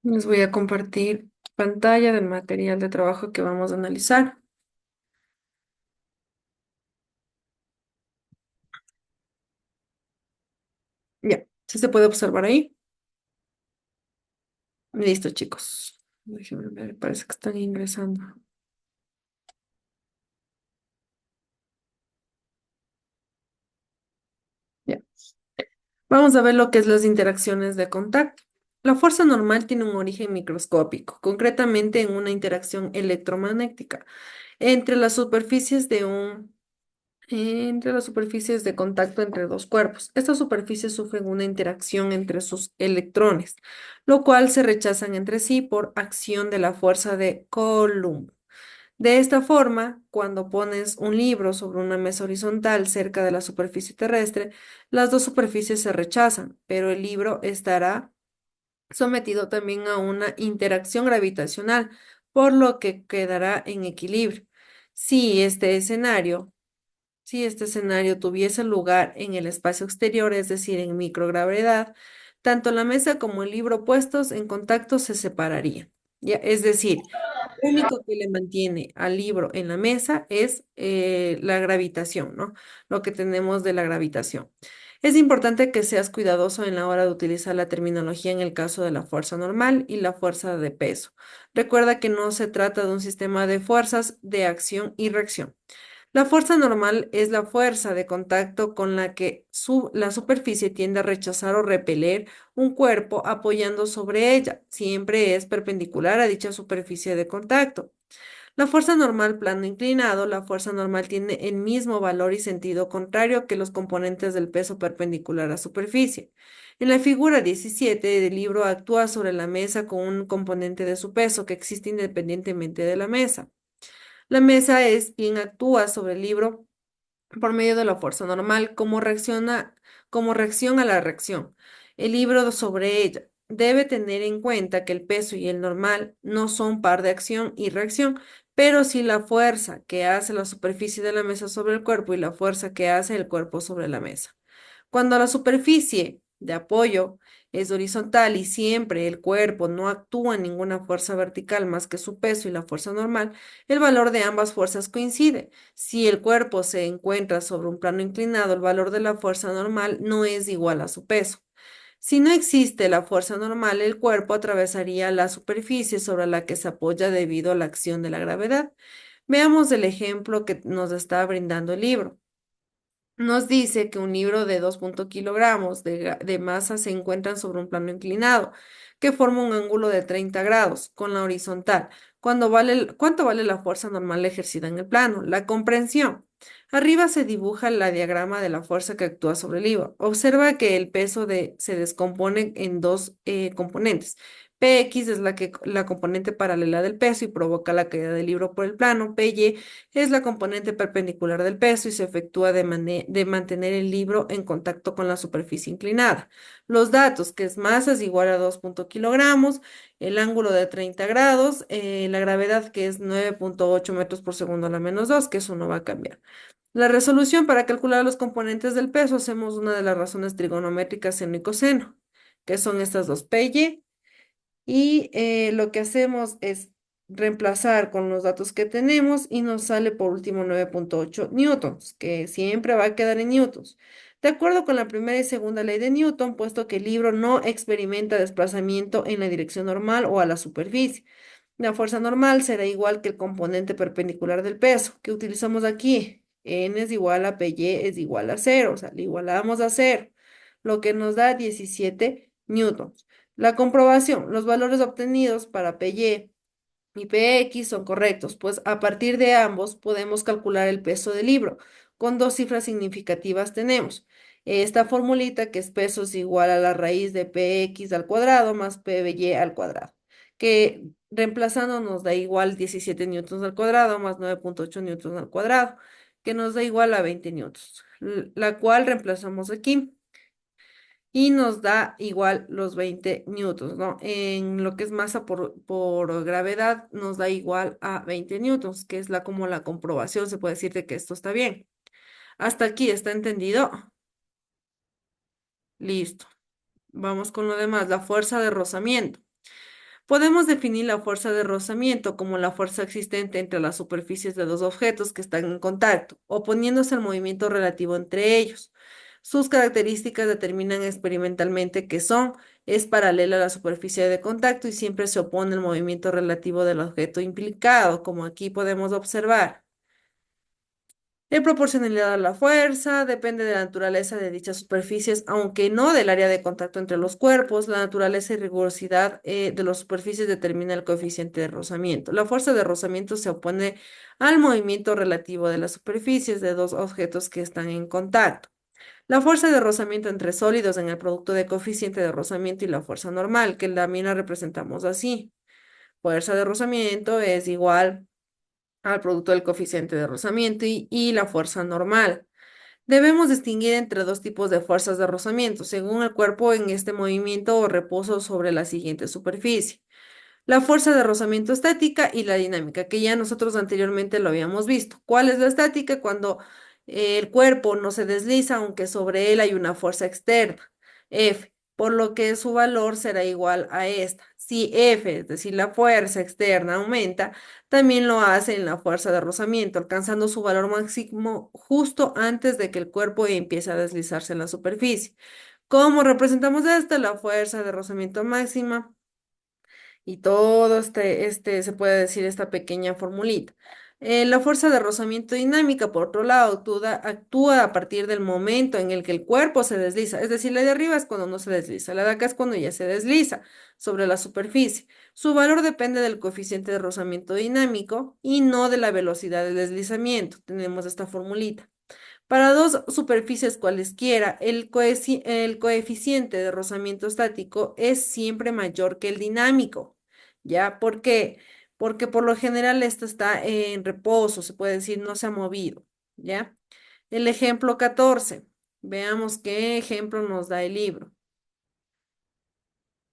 Les voy a compartir pantalla del material de trabajo que vamos a analizar. Ya, si se puede observar ahí. Listo, chicos. Déjenme ver, parece que están ingresando. Ya. Vamos a ver lo que es las interacciones de contacto. La fuerza normal tiene un origen microscópico, concretamente en una interacción electromagnética entre las superficies de un entre las superficies de contacto entre dos cuerpos. Estas superficies sufren una interacción entre sus electrones, lo cual se rechazan entre sí por acción de la fuerza de Coulomb. De esta forma, cuando pones un libro sobre una mesa horizontal cerca de la superficie terrestre, las dos superficies se rechazan, pero el libro estará sometido también a una interacción gravitacional, por lo que quedará en equilibrio. Si este escenario Si este escenario tuviese lugar en el espacio exterior, es decir, en microgravedad, tanto la mesa como el libro puestos en contacto se separarían. Ya, es decir, lo único que le mantiene al libro en la mesa es la gravitación, ¿no? Lo que tenemos de la gravitación. Es importante que seas cuidadoso en la hora de utilizar la terminología en el caso de la fuerza normal y la fuerza de peso. Recuerda que no se trata de un sistema de fuerzas de acción y reacción. La fuerza normal es la fuerza de contacto con la que la superficie tiende a rechazar o repeler un cuerpo apoyando sobre ella. Siempre es perpendicular a dicha superficie de contacto. La fuerza normal plano inclinado, la fuerza normal tiene el mismo valor y sentido contrario que los componentes del peso perpendicular a superficie. En la figura 17 del libro actúa sobre la mesa con un componente de su peso que existe independientemente de la mesa. La mesa es quien actúa sobre el libro por medio de la fuerza normal, como reacción a la reacción. El libro sobre ella debe tener en cuenta que el peso y el normal no son par de acción y reacción, pero sí la fuerza que hace la superficie de la mesa sobre el cuerpo y la fuerza que hace el cuerpo sobre la mesa. Cuando la superficie de apoyo es horizontal y siempre el cuerpo no actúa en ninguna fuerza vertical más que su peso y la fuerza normal, el valor de ambas fuerzas coincide. Si el cuerpo se encuentra sobre un plano inclinado, el valor de la fuerza normal no es igual a su peso. Si no existe la fuerza normal, el cuerpo atravesaría la superficie sobre la que se apoya debido a la acción de la gravedad. Veamos el ejemplo que nos está brindando el libro. Nos dice que un libro de 2 kilogramos de masa se encuentra sobre un plano inclinado que forma un ángulo de 30 grados con la horizontal. ¿Cuánto vale la fuerza normal ejercida en el plano? La comprensión. Arriba se dibuja la diagrama de la fuerza que actúa sobre el libro. Observa que el se descompone en dos componentes. Px es la componente paralela del peso y provoca la caída del libro por el plano. Py es la componente perpendicular del peso y se efectúa de mantener el libro en contacto con la superficie inclinada. Los datos, que es masa es igual a 2 kilogramos, el ángulo de 30 grados, la gravedad que es 9,8 metros por segundo a la menos 2, que eso no va a cambiar. La resolución para calcular los componentes del peso, hacemos una de las razones trigonométricas seno y coseno, que son estas dos, y lo que hacemos es reemplazar con los datos que tenemos y nos sale por último 9,8 newtons, que siempre va a quedar en newtons. De acuerdo con la primera y segunda ley de Newton, puesto que el libro no experimenta desplazamiento en la dirección normal o a la superficie. La fuerza normal será igual que el componente perpendicular del peso que utilizamos aquí. N es igual a PY es igual a cero, o sea, le igualamos a cero, lo que nos da 17 newtons. La comprobación, los valores obtenidos para PY y PX son correctos, pues a partir de ambos podemos calcular el peso del libro. Con dos cifras significativas tenemos esta formulita que es peso es igual a la raíz de PX al cuadrado más PY al cuadrado, que reemplazando nos da igual 17 newtons al cuadrado más 9,8 newtons al cuadrado, que nos da igual a 20 newtons, la cual reemplazamos aquí y nos da igual los 20 newtons, ¿no? En lo que es masa por gravedad nos da igual a 20 newtons, que es como la comprobación, se puede decir de que esto está bien. Hasta aquí, ¿está entendido? Listo. Vamos con lo demás, la fuerza de rozamiento. Podemos definir la fuerza de rozamiento como la fuerza existente entre las superficies de dos objetos que están en contacto, oponiéndose al movimiento relativo entre ellos. Sus características determinan experimentalmente que es paralela a la superficie de contacto y siempre se opone al movimiento relativo del objeto implicado, como aquí podemos observar. En proporcionalidad a la fuerza, depende de la naturaleza de dichas superficies, aunque no del área de contacto entre los cuerpos. La naturaleza y rigurosidad de las superficies determina el coeficiente de rozamiento. La fuerza de rozamiento se opone al movimiento relativo de las superficies de dos objetos que están en contacto. La fuerza de rozamiento entre sólidos en el producto de coeficiente de rozamiento y la fuerza normal, que también la representamos así. Fuerza de rozamiento es igual al producto del coeficiente de rozamiento y la fuerza normal. Debemos distinguir entre dos tipos de fuerzas de rozamiento, según el cuerpo en este movimiento o reposo sobre la siguiente superficie. La fuerza de rozamiento estática y la dinámica, que ya nosotros anteriormente lo habíamos visto. ¿Cuál es la estática? Cuando el cuerpo no se desliza, aunque sobre él hay una fuerza externa, F, por lo que su valor será igual a esta. Si F, es decir, la fuerza externa aumenta, también lo hace en la fuerza de rozamiento, alcanzando su valor máximo justo antes de que el cuerpo empiece a deslizarse en la superficie. ¿Cómo representamos esta? La fuerza de rozamiento máxima y todo se puede decir esta pequeña formulita. La fuerza de rozamiento dinámica, por otro lado, actúa a partir del momento en el que el cuerpo se desliza. Es decir, la de arriba es cuando no se desliza, la de acá es cuando ya se desliza sobre la superficie. Su valor depende del coeficiente de rozamiento dinámico y no de la velocidad de deslizamiento. Tenemos esta formulita. Para dos superficies cualesquiera, el coeficiente de rozamiento estático es siempre mayor que el dinámico. ¿Ya? ¿Por qué? Porque por lo general esto está en reposo, se puede decir, no se ha movido. ¿Ya? El ejemplo 14. Veamos qué ejemplo nos da el libro.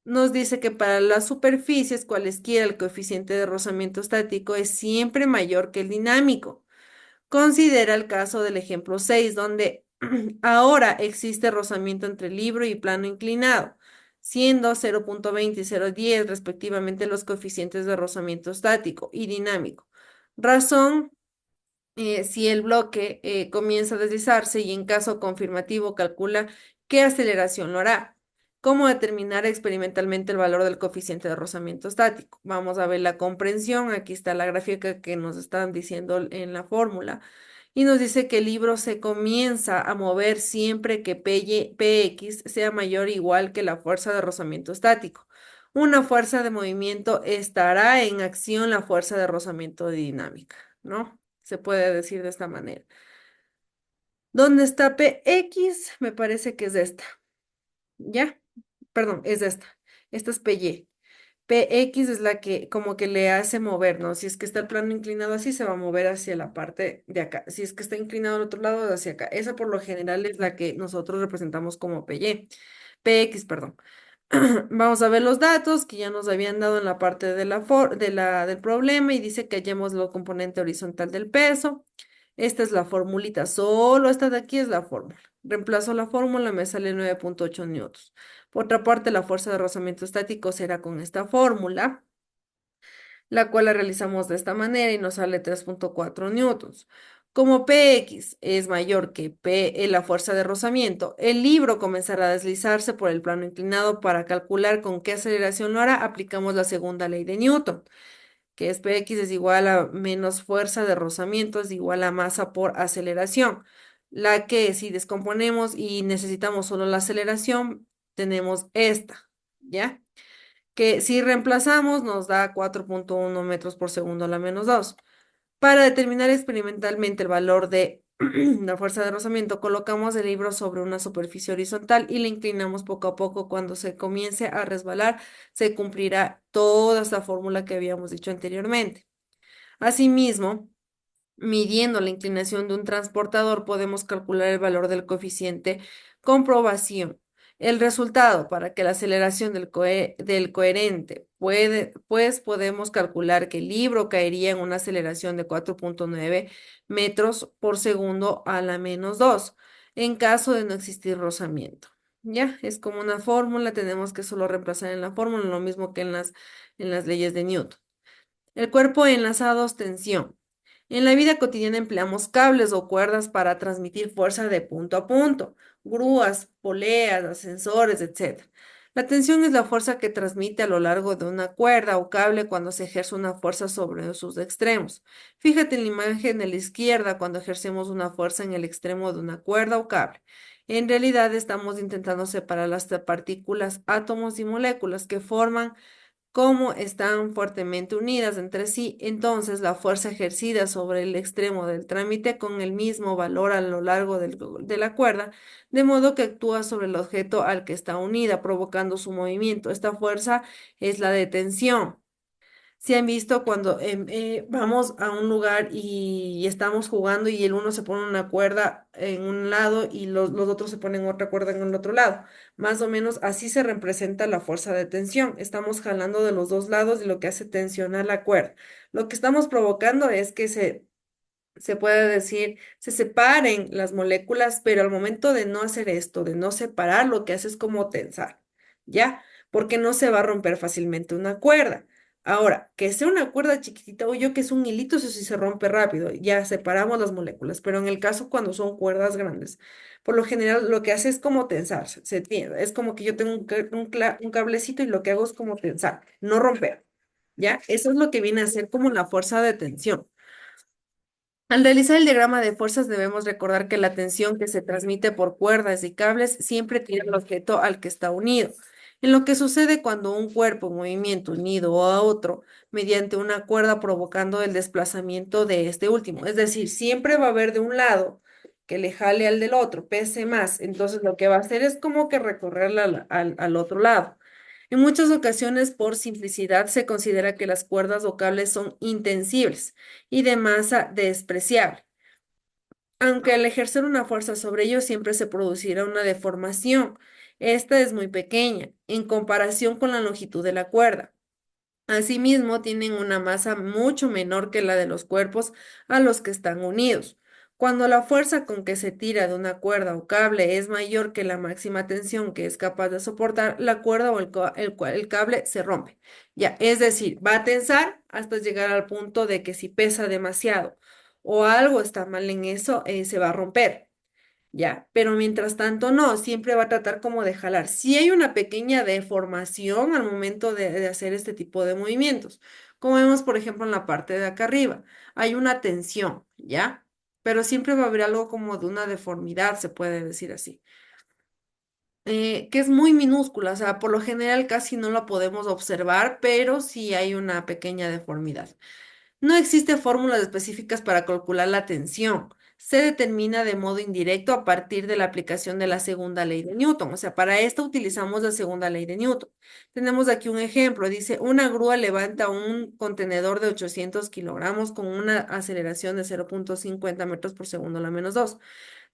Nos dice que para las superficies cualesquiera el coeficiente de rozamiento estático es siempre mayor que el dinámico. Considera el caso del ejemplo 6, donde ahora existe rozamiento entre libro y plano inclinado, siendo 0,20 y 0,10 respectivamente los coeficientes de rozamiento estático y dinámico. Razón si el bloque comienza a deslizarse y en caso confirmativo calcula qué aceleración lo hará. ¿Cómo determinar experimentalmente el valor del coeficiente de rozamiento estático? Vamos a ver la comprensión. Aquí está la gráfica que nos están diciendo en la fórmula. Y nos dice que el libro se comienza a mover siempre que Px sea mayor o igual que la fuerza de rozamiento estático. Una fuerza de movimiento estará en acción la fuerza de rozamiento dinámica, ¿no? Se puede decir de esta manera. ¿Dónde está Px? Me parece que es esta. ¿Ya? Perdón, es esta. Esta es Py. Px es la que como que le hace mover, ¿no? Si es que está el plano inclinado así, se va a mover hacia la parte de acá. Si es que está inclinado al otro lado, hacia acá. Esa por lo general es la que nosotros representamos como Px, perdón. Vamos a ver los datos que ya nos habían dado en la parte del problema y dice que hallemos la componente horizontal del peso. Esta es la formulita, solo esta de aquí es la fórmula. Reemplazo la fórmula, me sale 9,8 newtons. Por otra parte, la fuerza de rozamiento estático será con esta fórmula, la cual la realizamos de esta manera y nos sale 3,4 newtons. Como Px es mayor que la fuerza de rozamiento, el libro comenzará a deslizarse por el plano inclinado. Para calcular con qué aceleración lo hará, aplicamos la segunda ley de Newton, que es Px es igual a menos fuerza de rozamiento es igual a masa por aceleración. La que si descomponemos y necesitamos solo la aceleración, tenemos esta, ¿ya? Que si reemplazamos nos da 4,1 metros por segundo a la menos 2. Para determinar experimentalmente el valor de la fuerza de rozamiento, colocamos el libro sobre una superficie horizontal y le inclinamos poco a poco. Cuando se comience a resbalar, se cumplirá toda esta fórmula que habíamos dicho anteriormente. Asimismo, midiendo la inclinación de un transportador, podemos calcular el valor del coeficiente comprobación. El resultado para que la aceleración del coherente pues podemos calcular que el libro caería en una aceleración de 4,9 metros por segundo a la menos 2 en caso de no existir rozamiento. Ya, es como una fórmula, tenemos que solo reemplazar en la fórmula, lo mismo que en las leyes de Newton. El cuerpo enlazados, tensión. En la vida cotidiana empleamos cables o cuerdas para transmitir fuerza de punto a punto, grúas, poleas, ascensores, etc. La tensión es la fuerza que transmite a lo largo de una cuerda o cable cuando se ejerce una fuerza sobre sus extremos. Fíjate en la imagen de la izquierda cuando ejercemos una fuerza en el extremo de una cuerda o cable. En realidad estamos intentando separar las partículas, átomos y moléculas que forman como están fuertemente unidas entre sí, entonces la fuerza ejercida sobre el extremo del trámite con el mismo valor a lo largo de la cuerda, de modo que actúa sobre el objeto al que está unida, provocando su movimiento. Esta fuerza es la de tensión. Si han visto cuando vamos a un lugar y estamos jugando y el uno se pone una cuerda en un lado y los otros se ponen otra cuerda en el otro lado. Más o menos así se representa la fuerza de tensión. Estamos jalando de los dos lados y lo que hace tensionar la cuerda. Lo que estamos provocando es que se puede decir, se separen las moléculas, pero al momento de no hacer esto, de no separar, lo que hace es como tensar, ¿ya? Porque no se va a romper fácilmente una cuerda. Ahora, que sea una cuerda chiquitita o yo que es un hilito, eso sí se rompe rápido, ya separamos las moléculas, pero en el caso cuando son cuerdas grandes, por lo general lo que hace es como tensar, se tiende, es como que yo tengo un cablecito y lo que hago es como tensar, no romper, ¿ya? Eso es lo que viene a ser como la fuerza de tensión. Al realizar el diagrama de fuerzas debemos recordar que la tensión que se transmite por cuerdas y cables siempre tiene el objeto al que está unido. En lo que sucede cuando un cuerpo en movimiento unido a otro mediante una cuerda provocando el desplazamiento de este último. Es decir, siempre va a haber de un lado que le jale al del otro, pese más. Entonces lo que va a hacer es como que recorrerla al otro lado. En muchas ocasiones, por simplicidad, se considera que las cuerdas o cables son intensibles y de masa despreciable. Aunque al ejercer una fuerza sobre ellos siempre se producirá una deformación. Esta es muy pequeña en comparación con la longitud de la cuerda. Asimismo, tienen una masa mucho menor que la de los cuerpos a los que están unidos. Cuando la fuerza con que se tira de una cuerda o cable es mayor que la máxima tensión que es capaz de soportar, la cuerda o el cable se rompe. Ya, es decir, va a tensar hasta llegar al punto de que si pesa demasiado o algo está mal en eso, se va a romper. Ya, pero mientras tanto no, siempre va a tratar como de jalar. Si hay una pequeña deformación al momento de hacer este tipo de movimientos, como vemos por ejemplo en la parte de acá arriba, hay una tensión, ¿ya? Pero siempre va a haber algo como de una deformidad, se puede decir así, que es muy minúscula, o sea, por lo general casi no la podemos observar, pero sí hay una pequeña deformidad. No existen fórmulas específicas para calcular la tensión. Se determina de modo indirecto a partir de la aplicación de la segunda ley de Newton. O sea, para esto utilizamos la segunda ley de Newton. Tenemos aquí un ejemplo. Dice, una grúa levanta un contenedor de 800 kilogramos con una aceleración de 0,50 metros por segundo, la menos 2.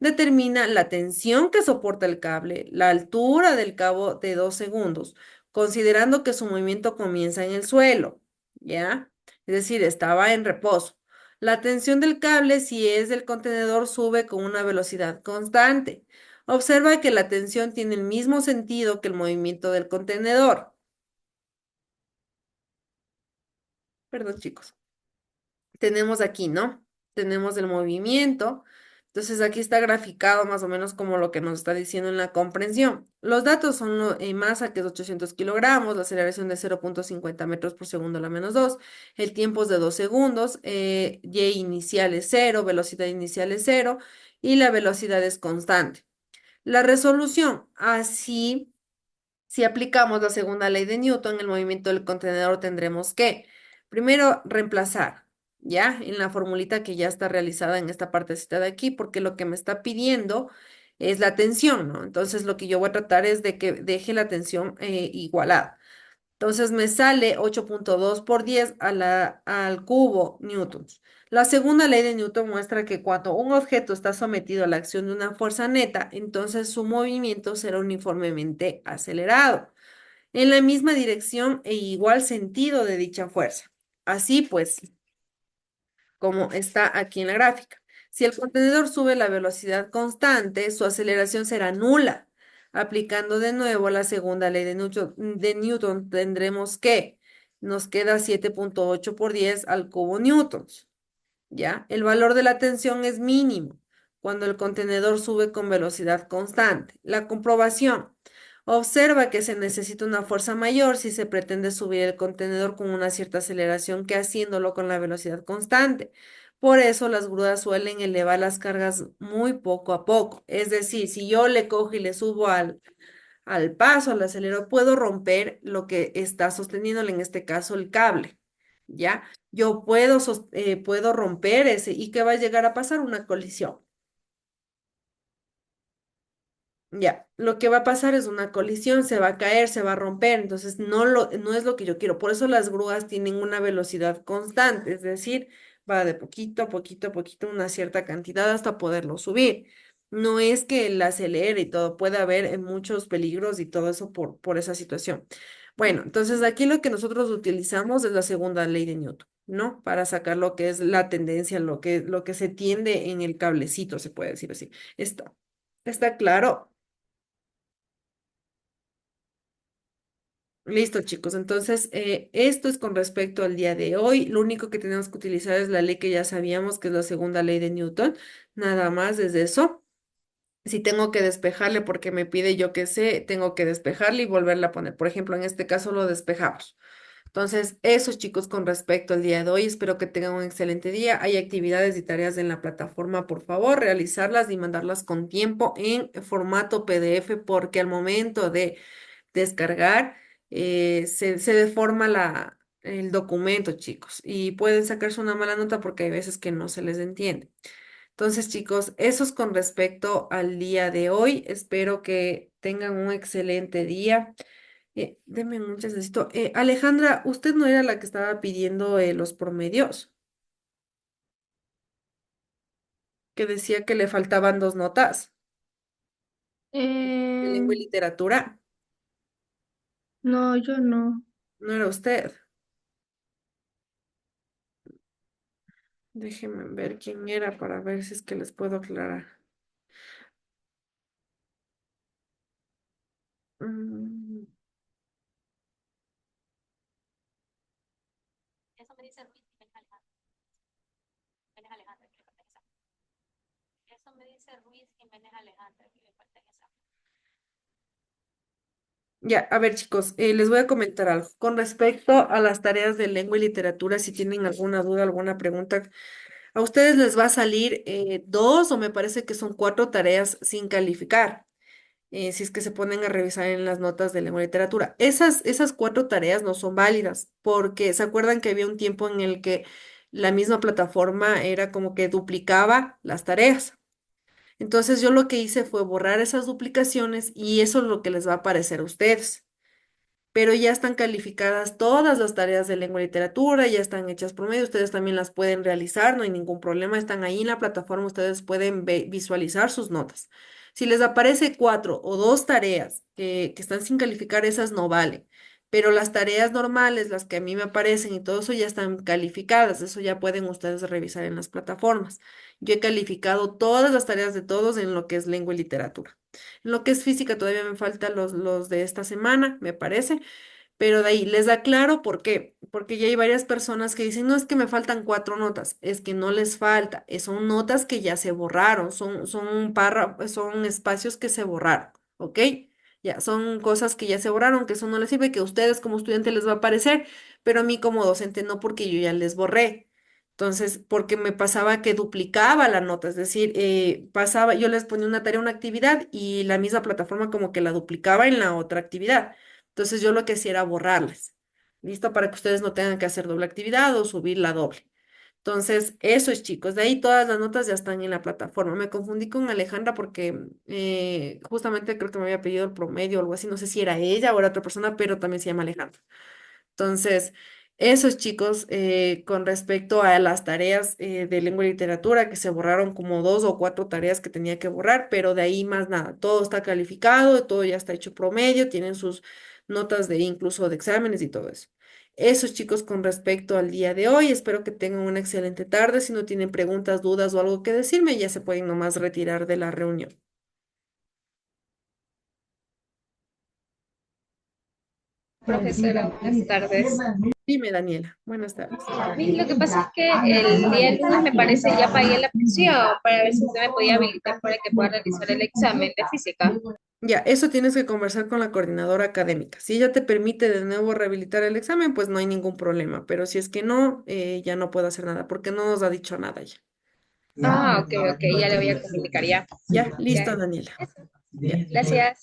Determina la tensión que soporta el cable, la altura del cabo de 2 segundos, considerando que su movimiento comienza en el suelo, ¿ya? Es decir, estaba en reposo. La tensión del cable, si es del contenedor, sube con una velocidad constante. Observa que la tensión tiene el mismo sentido que el movimiento del contenedor. Perdón, chicos. Tenemos aquí, ¿no? Tenemos el movimiento. Entonces aquí está graficado más o menos como lo que nos está diciendo en la comprensión. Los datos son masa, que es 800 kilogramos, la aceleración de 0,50 metros por segundo a la menos 2, el tiempo es de 2 segundos, y inicial es cero, velocidad inicial es cero y la velocidad es constante. La resolución, así si aplicamos la segunda ley de Newton, el movimiento del contenedor tendremos que, primero, reemplazar, ¿ya? En la formulita que ya está realizada en esta partecita de aquí, porque lo que me está pidiendo es la tensión, ¿no? Entonces, lo que yo voy a tratar es de que deje la tensión igualada. Entonces me sale 8,2 por 10 al cubo newtons. La segunda ley de Newton muestra que cuando un objeto está sometido a la acción de una fuerza neta, entonces su movimiento será uniformemente acelerado, en la misma dirección e igual sentido de dicha fuerza. Así pues, como está aquí en la gráfica. Si el contenedor sube la velocidad constante, su aceleración será nula. Aplicando de nuevo la segunda ley de Newton, tendremos que nos queda 7,8 por 10 al cubo newtons. ¿Ya? El valor de la tensión es mínimo cuando el contenedor sube con velocidad constante. La comprobación. Observa que se necesita una fuerza mayor si se pretende subir el contenedor con una cierta aceleración que haciéndolo con la velocidad constante. Por eso las grúas suelen elevar las cargas muy poco a poco. Es decir, si yo le cojo y le subo al paso, al acelero, puedo romper lo que está sosteniéndole, en este caso el cable, ¿ya? Yo puedo romper ese y ¿qué va a llegar a pasar? Una colisión. Ya, lo que va a pasar es una colisión, se va a caer, se va a romper, entonces no es lo que yo quiero. Por eso las grúas tienen una velocidad constante, es decir, va de poquito a poquito a poquito una cierta cantidad hasta poderlo subir. No es que la acelere y todo, puede haber muchos peligros y todo eso por esa situación. Bueno, entonces aquí lo que nosotros utilizamos es la segunda ley de Newton, ¿no? Para sacar lo que es la tendencia, lo que se tiende en el cablecito, se puede decir así. Está claro. Listo, chicos. Entonces, esto es con respecto al día de hoy. Lo único que tenemos que utilizar es la ley que ya sabíamos, que es la segunda ley de Newton. Nada más desde eso. Si tengo que despejarle porque me pide yo que sé, tengo que despejarle y volverla a poner. Por ejemplo, en este caso lo despejamos. Entonces, eso, chicos, con respecto al día de hoy. Espero que tengan un excelente día. Hay actividades y tareas en la plataforma, por favor, realizarlas y mandarlas con tiempo en formato PDF, porque al momento de descargar, se deforma el documento, chicos, y pueden sacarse una mala nota porque hay veces que no se les entiende. Entonces, chicos, eso es con respecto al día de hoy. Espero que tengan un excelente día. Denme un chancecito. Alejandra, usted no era la que estaba pidiendo los promedios, que decía que le faltaban dos notas de lengua y Eh, literatura. no, yo no. No era usted. Déjenme ver quién era para ver si es que les puedo aclarar. Mm, Ya, a ver, chicos, les voy a comentar algo. Con respecto a las tareas de lengua y literatura, si tienen alguna duda, alguna pregunta, a ustedes les va a salir dos o me parece que son cuatro tareas sin calificar, si es que se ponen a revisar en las notas de lengua y literatura. Esas cuatro tareas no son válidas porque se acuerdan que había un tiempo en el que la misma plataforma era como que duplicaba las tareas. Entonces yo lo que hice fue borrar esas duplicaciones y eso es lo que les va a aparecer a ustedes, pero ya están calificadas todas las tareas de lengua y literatura, ya están hechas por medio, ustedes también las pueden realizar, no hay ningún problema, están ahí en la plataforma, ustedes pueden visualizar sus notas. Si les aparece cuatro o dos tareas que están sin calificar, esas no valen, pero las tareas normales, las que a mí me aparecen y todo eso ya están calificadas, eso ya pueden ustedes revisar en las plataformas. Yo he calificado todas las tareas de todos en lo que es lengua y literatura. En lo que es física todavía me faltan los de esta semana, me parece, pero de ahí les aclaro por qué. Porque ya hay varias personas que dicen, no es que me faltan cuatro notas, es que no les falta, son notas que ya se borraron, son espacios que se borraron, ¿ok? Ya, son cosas que ya se borraron, que eso no les sirve, que a ustedes como estudiante les va a aparecer, pero a mí como docente no, porque yo ya les borré. Entonces, porque me pasaba que duplicaba la nota, es decir, yo les ponía una tarea, una actividad y la misma plataforma como que la duplicaba en la otra actividad. Entonces yo lo que hacía era borrarles, ¿listo? Para que ustedes no tengan que hacer doble actividad o subir la doble. Entonces, eso es, chicos. De ahí todas las notas ya están en la plataforma. Me confundí con Alejandra porque justamente creo que me había pedido el promedio o algo así. No sé si era ella o era otra persona, pero también se llama Alejandra. Entonces, esos chicos, con respecto a las tareas de lengua y literatura, que se borraron como dos o cuatro tareas que tenía que borrar, pero de ahí más nada, todo está calificado, todo ya está hecho promedio, tienen sus notas de incluso de exámenes y todo eso. Esos chicos con respecto al día de hoy, espero que tengan una excelente tarde. Si no tienen preguntas, dudas o algo que decirme, ya se pueden nomás retirar de la reunión. Profesora, buenas tardes. Dime, Daniela. Buenas tardes. Lo que pasa es que el día lunes me parece ya pagué la pensión para ver si usted me podía habilitar para que pueda realizar el examen de física. Ya, eso tienes que conversar con la coordinadora académica. Si ella te permite de nuevo rehabilitar el examen, pues no hay ningún problema. Pero si es que no, ya no puedo hacer nada porque no nos ha dicho nada ya. Ah, ok, ok, ya le voy a comunicar ya. Ya, Ya, listo, Daniela. eso. Ya. Gracias.